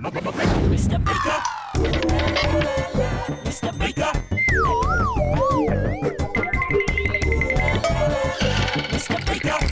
Mr. Baker. Mr. Baker. Mr. Baker.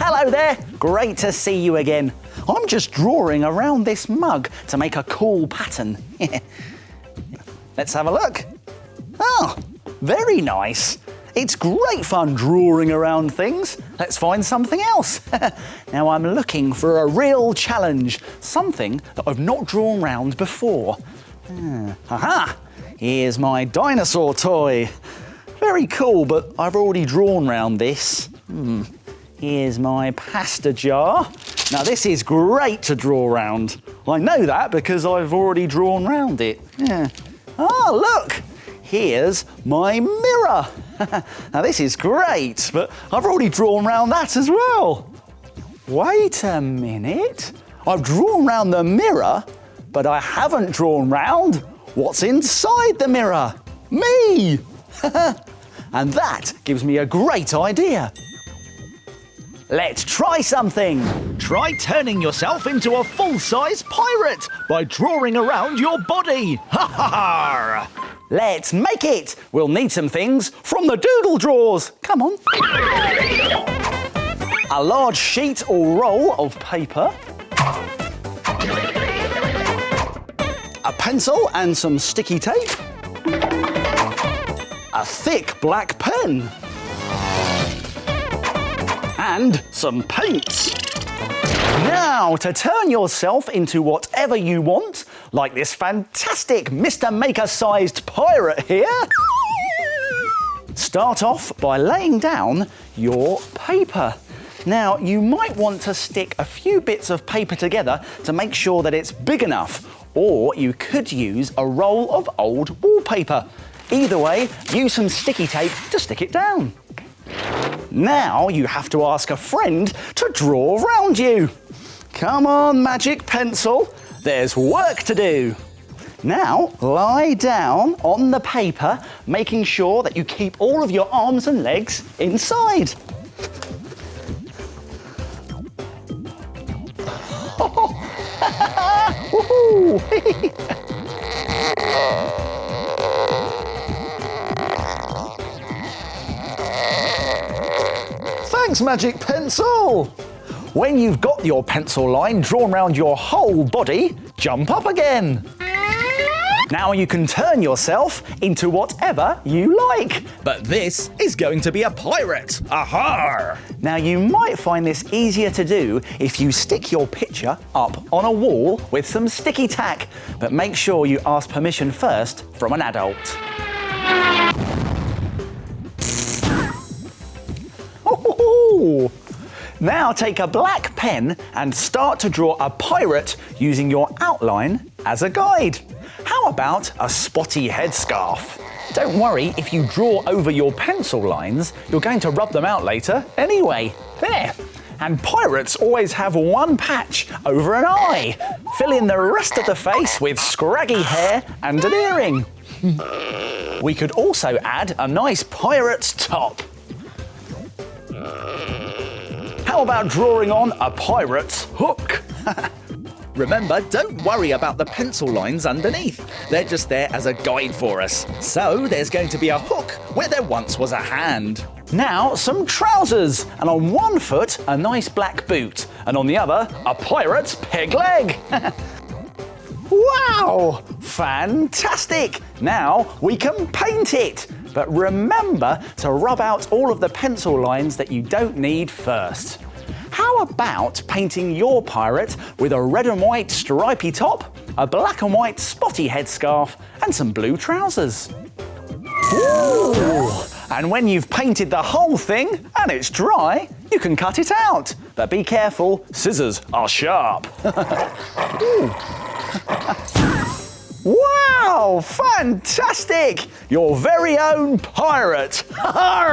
Hello there, great to see you again. I'm just drawing around this mug to make a cool pattern. Let's have a look. Oh, very nice. It's great fun drawing around things. Let's find something else. Now I'm looking for a real challenge, something that I've not drawn round before. Aha! Here's my dinosaur toy. Very cool, but I've already drawn round this. Here's my pasta jar. Now this is great to draw round. I know that because I've already drawn round it. Yeah. Oh, look! Here's my mirror. Now this is great, but I've already drawn round that as well. Wait a minute. I've drawn round the mirror, but I haven't drawn round what's inside the mirror. Me! And that gives me a great idea. Let's try something. Try turning yourself into a full-size pirate by drawing around your body. Ha ha ha! Let's make it. We'll need some things from the doodle drawers. Come on. A large sheet or roll of paper. A pencil and some sticky tape. A thick black pen. And some paints. Now, to turn yourself into whatever you want, like this fantastic Mr. Maker-sized pirate here, start off by laying down your paper. Now, you might want to stick a few bits of paper together to make sure that it's big enough, or you could use a roll of old wallpaper. Either way, use some sticky tape to stick it down. Now you have to ask a friend to draw around you. Come on, magic pencil, there's work to do. Now lie down on the paper, making sure that you keep all of your arms and legs inside. Thanks, Magic Pencil! When you've got your pencil line drawn around your whole body, jump up again. Now you can turn yourself into whatever you like. But this is going to be a pirate. Aha! Now you might find this easier to do if you stick your picture up on a wall with some sticky tack. But make sure you ask permission first from an adult. Now take a black pen and start to draw a pirate using your outline as a guide. How about a spotty headscarf? Don't worry if you draw over your pencil lines, you're going to rub them out later anyway. There. And pirates always have one patch over an eye. Fill in the rest of the face with scraggy hair and an earring. We could also add a nice pirate's top. How about drawing on a pirate's hook? Remember, don't worry about the pencil lines underneath. They're just there as a guide for us. So there's going to be a hook where there once was a hand. Now some trousers, and on one foot a nice black boot, and on the other a pirate's peg leg. Wow! Fantastic! Now we can paint it. But remember to rub out all of the pencil lines that you don't need first. How about painting your pirate with a red and white stripy top, a black and white spotty headscarf, and some blue trousers? Ooh. And when you've painted the whole thing and it's dry, you can cut it out. But be careful, scissors are sharp. Wow, fantastic! Your very own pirate.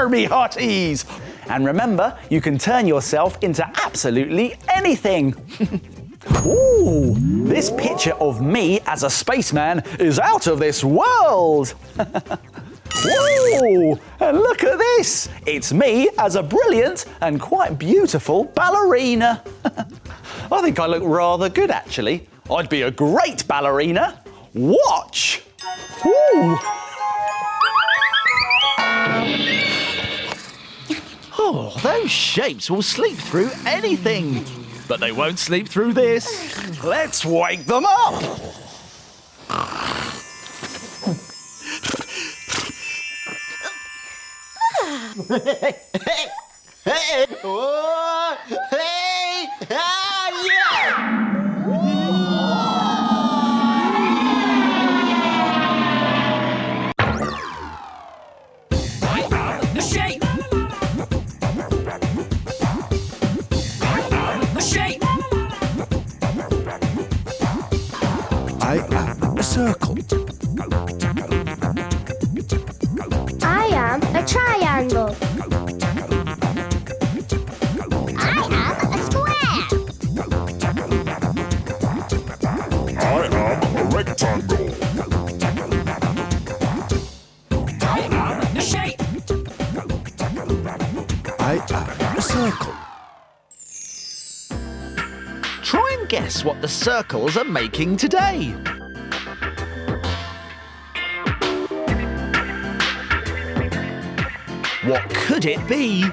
Me hearties. And remember, you can turn yourself into absolutely anything. Ooh, this picture of me as a spaceman is out of this world. Whoa, and look at this. It's me as a brilliant and quite beautiful ballerina. I think I look rather good, actually. I'd be a great ballerina. Watch. Ooh. Oh, those shapes will sleep through anything. But they won't sleep through this. Let's wake them up. The shape. The shape. I am a circle. I am a triangle. I am a square. I am a rectangle. The shape. I am a circle. Try and guess what the circles are making today. What could it be?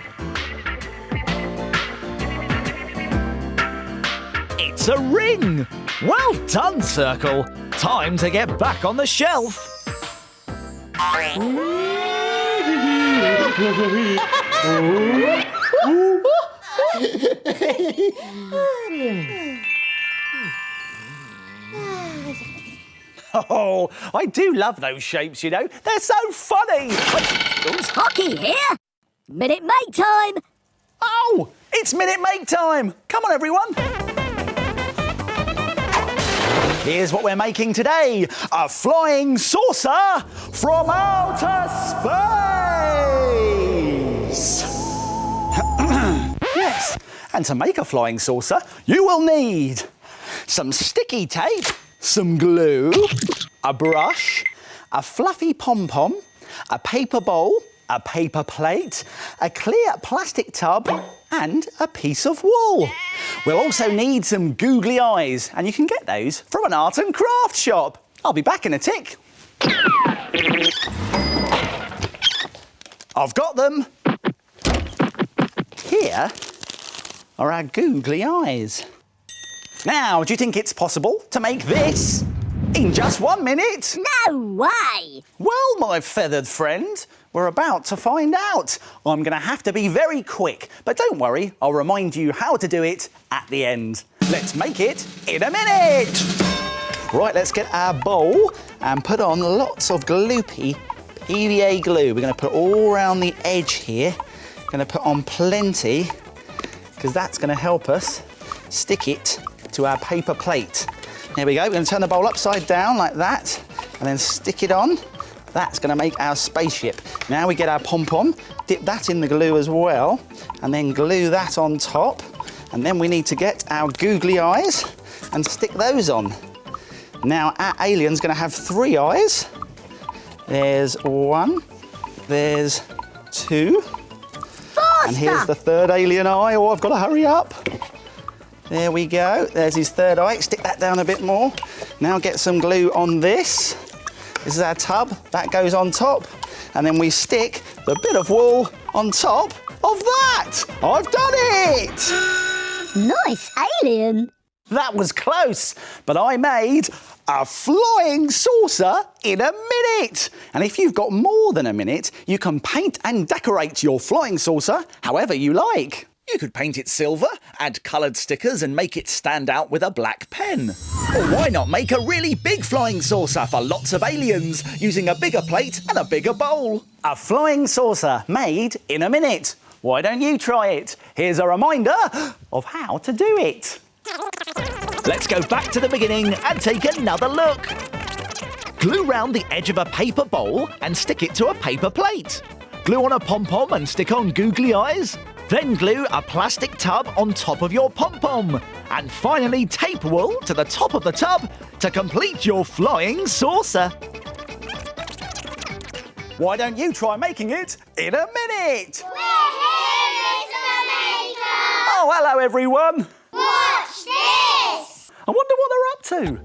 It's a ring! Well done, Circle. Time to get back on the shelf. Oh, I do love those shapes, you know. They're so funny. Who's hockey here? Minute make time. Oh, it's minute make time. Come on, everyone. Here's what we're making today. A flying saucer from outer space. Yes, and to make a flying saucer, you will need some sticky tape, some glue, a brush, a fluffy pom-pom, a paper bowl, a paper plate, a clear plastic tub, and a piece of wool. We'll also need some googly eyes, and you can get those from an art and craft shop. I'll be back in a tick. I've got them. Here are our googly eyes. Now, do you think it's possible to make this in just 1 minute? No way. Well, my feathered friend, we're about to find out. I'm going to have to be very quick, but don't worry, I'll remind you how to do it at the end. Let's make it in a minute. Right, let's get our bowl and put on lots of gloopy PVA glue. We're going to put all around the edge here. Going to put on plenty, because that's going to help us stick it to our paper plate. There we go. We're going to turn the bowl upside down like that and then stick it on. That's going to make our spaceship. Now we get our pom-pom, dip that in the glue as well, and then glue that on top. And then we need to get our googly eyes and stick those on. Now our alien's going to have 3 eyes. There's 1, there's 2, and here's the 3rd alien eye. Oh, I've got to hurry up. There we go. There's his 3rd eye. Stick that down a bit more. Now get some glue on this. This is our tub. That goes on top. And then we stick the bit of wool on top of that. I've done it! Nice alien. That was close, but I made a flying saucer in a minute. And if you've got more than a minute, you can paint and decorate your flying saucer however you like. You could paint it silver, add coloured stickers and make it stand out with a black pen. Or why not make a really big flying saucer for lots of aliens using a bigger plate and a bigger bowl? A flying saucer made in a minute. Why don't you try it? Here's a reminder of how to do it. Let's go back to the beginning and take another look. Glue round the edge of a paper bowl and stick it to a paper plate. Glue on a pom-pom and stick on googly eyes. Then glue a plastic tub on top of your pom-pom. And finally tape wool to the top of the tub to complete your flying saucer. Why don't you try making it in a minute? We're here, Mr. Maker! Oh, hello everyone. Watch this! I wonder what they're up to.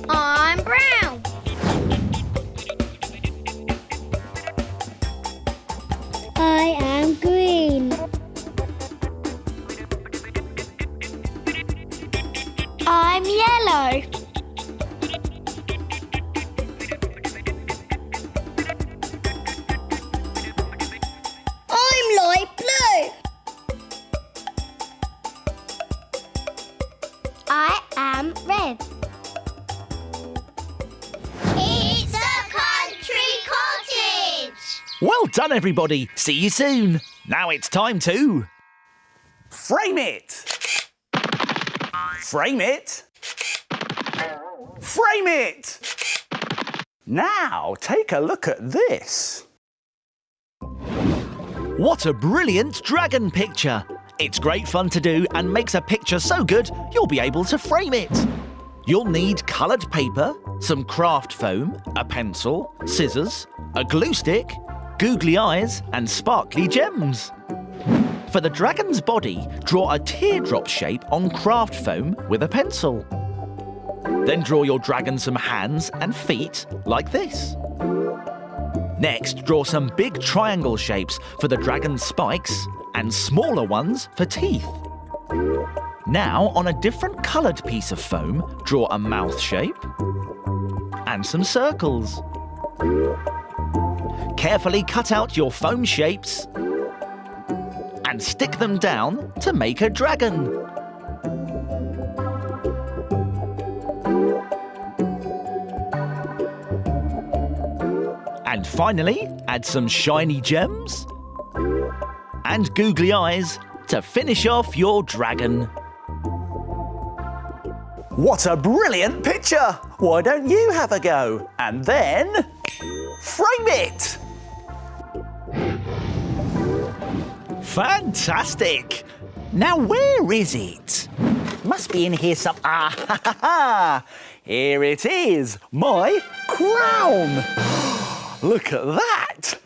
I'm brown. I am green. I'm yellow. I'm light blue. I am red. It's a country cottage. Well done, everybody. See you soon. Now it's time to... Frame it. Frame it. Frame it. Now take a look at this. What a brilliant dragon picture! It's great fun to do and makes a picture so good you'll be able to frame it. You'll need coloured paper, some craft foam, a pencil, scissors, a glue stick, googly eyes and sparkly gems. For the dragon's body, draw a teardrop shape on craft foam with a pencil. Then draw your dragon some hands and feet like this. Next, draw some big triangle shapes for the dragon's spikes and smaller ones for teeth. Now, on a different coloured piece of foam, draw a mouth shape and some circles. Carefully cut out your foam shapes and stick them down to make a dragon. And finally, add some shiny gems and googly eyes to finish off your dragon. What a brilliant picture! Why don't you have a go? And then frame it! Fantastic! Now where is it? Must be in here some... Ah, ha, ha, ha. Here it is, my crown! Look at that!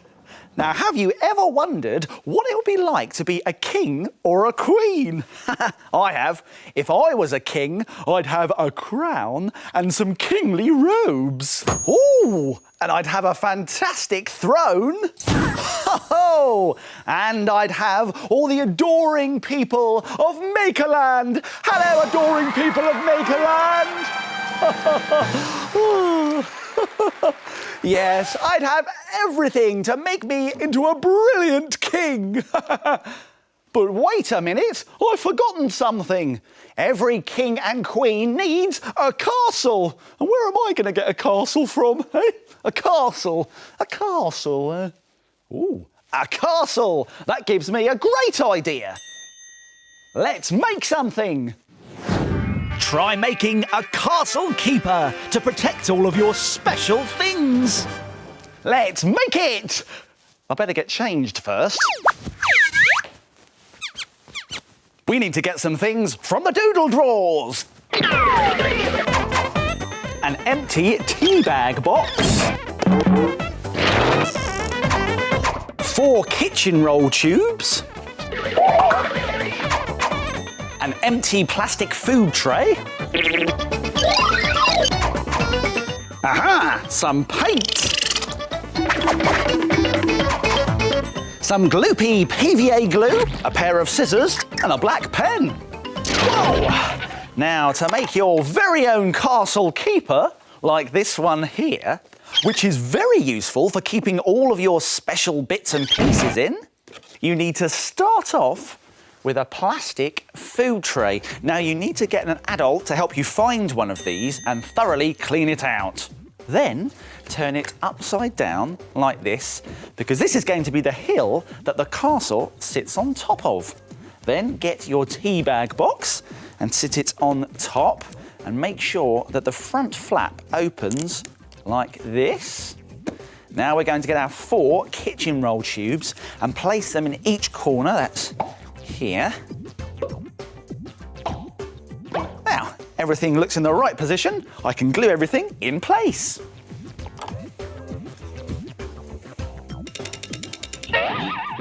Now, have you ever wondered what it would be like to be a king or a queen? I have. If I was a king, I'd have a crown and some kingly robes. Ooh! And I'd have a fantastic throne. Oh! And I'd have all the adoring people of Makerland. Hello, adoring people of Makerland. Yes, I'd have everything to make me into a brilliant king. But wait a minute, I've forgotten something. Every king and queen needs a castle. And where am I going to get a castle from? Eh? A castle. A castle. Ooh, a castle. That gives me a great idea. Let's make something. Try making a castle keeper to protect all of your special things. Let's make it. I better get changed first. We need to get some things from the doodle drawers. An empty tea bag box. 4 kitchen roll tubes. An empty plastic food tray. Aha! Some paint. Some gloopy PVA glue, a pair of scissors and a black pen. Whoa! Now, to make your very own castle keeper, like this one here, which is very useful for keeping all of your special bits and pieces in, you need to start off with a plastic food tray. Now, you need to get an adult to help you find one of these and thoroughly clean it out. Then turn it upside down like this, because this is going to be the hill that the castle sits on top of. Then get your tea bag box and sit it on top, and make sure that the front flap opens like this. Now we're going to get our 4 kitchen roll tubes and place them in each corner. That's here. Now, everything looks in the right position. I can glue everything in place.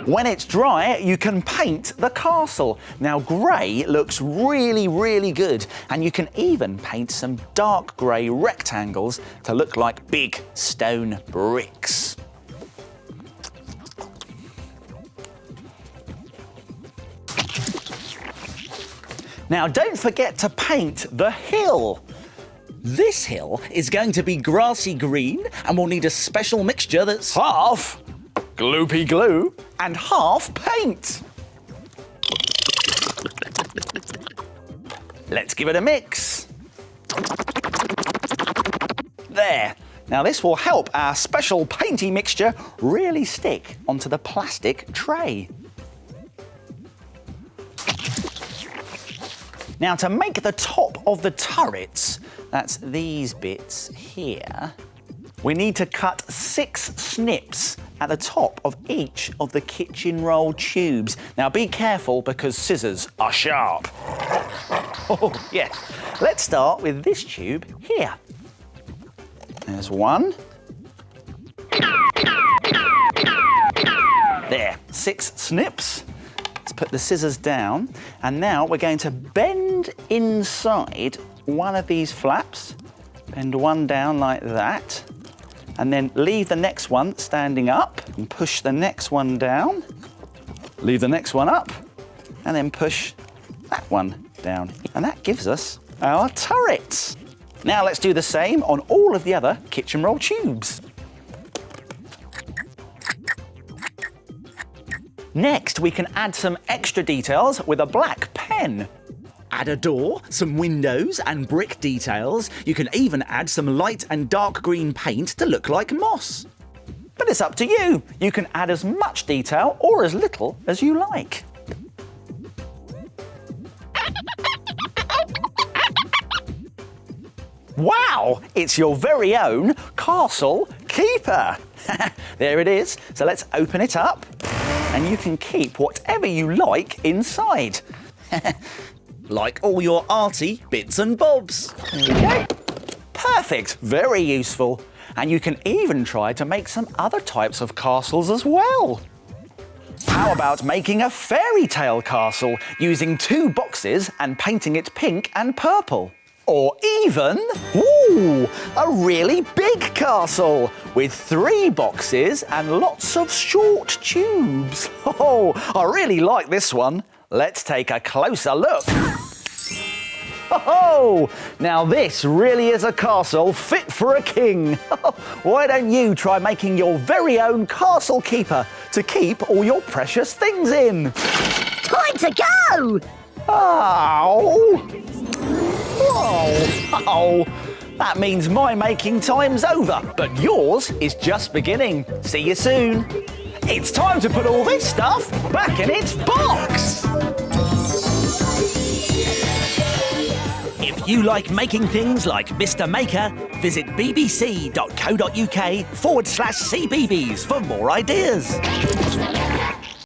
When it's dry, you can paint the castle. Now, grey looks really, really good, and you can even paint some dark grey rectangles to look like big stone bricks. Now, don't forget to paint the hill. This hill is going to be grassy green, and we'll need a special mixture that's half gloopy glue and half paint. Let's give it a mix. There. Now this will help our special painty mixture really stick onto the plastic tray. Now to make the top of the turrets, that's these bits here, we need to cut 6 snips at the top of each of the kitchen roll tubes. Now be careful because scissors are sharp. Oh, yes. Let's start with this tube here. There's one. There, 6 snips. Let's put the scissors down. And now we're going to bend inside one of these flaps. Bend one down like that. And then leave the next one standing up and push the next one down. Leave the next one up and then push that one down. And that gives us our turrets. Now let's do the same on all of the other kitchen roll tubes. Next, we can add some extra details with a black pen. Add a door, some windows and brick details. You can even add some light and dark green paint to look like moss. But it's up to you. You can add as much detail or as little as you like. Wow, it's your very own castle keeper. There it is. So let's open it up and you can keep whatever you like inside. Like all your arty bits and bobs. There we go. Perfect, very useful. And you can even try to make some other types of castles as well. How about making a fairy tale castle using 2 boxes and painting it pink and purple? Or even, a really big castle with 3 boxes and lots of short tubes. Oh, I really like this one. Let's take a closer look. Oh, now this really is a castle fit for a king. Why don't you try making your very own castle keeper to keep all your precious things in? Time to go! Oh, that means my making time's over, but yours is just beginning. See you soon. It's time to put all this stuff back in its box. If you like making things like Mr. Maker, visit bbc.co.uk/cbbs for more ideas.